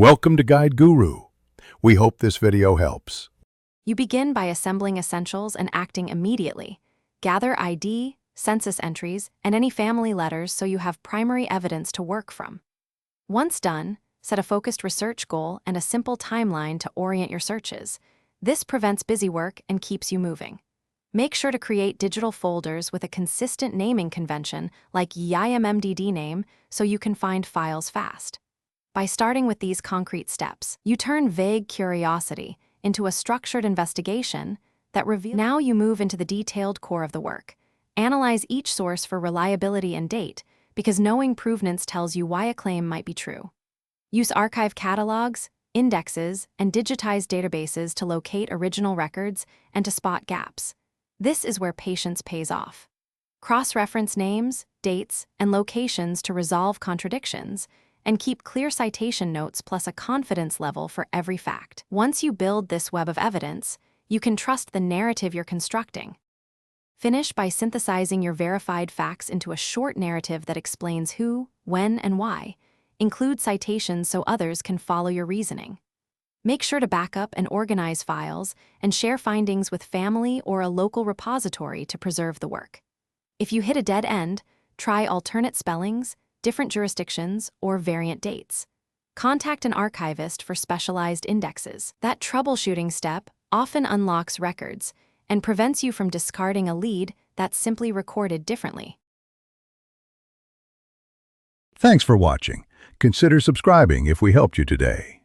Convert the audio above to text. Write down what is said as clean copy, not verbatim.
Welcome to Guide Guru. We hope this video helps. You begin by assembling essentials and acting immediately. Gather ID, census entries, and any family letters so you have primary evidence to work from. Once done, set a focused research goal and a simple timeline to orient your searches. This prevents busy work and keeps you moving. Make sure to create digital folders with a consistent naming convention like YIMMDD name so you can find files fast. By starting with these concrete steps, you turn vague curiosity into a structured investigation that reveals. Now you move into the detailed core of the work. Analyze each source for reliability and date, because knowing provenance tells you why a claim might be true. Use archive catalogs, indexes, and digitized databases to locate original records and to spot gaps. This is where patience pays off. Cross-reference names, dates, and locations to resolve contradictions, and keep clear citation notes plus a confidence level for every fact. Once you build this web of evidence, you can trust the narrative you're constructing. Finish by synthesizing your verified facts into a short narrative that explains who, when, and why. Include citations so others can follow your reasoning. Make sure to back up and organize files and share findings with family or a local repository to preserve the work. If you hit a dead end, try alternate spellings, different jurisdictions, or variant dates. Contact an archivist for specialized indexes. That troubleshooting step often unlocks records and prevents you from discarding a lead that's simply recorded differently. Thanks for watching. Consider subscribing if we helped you today.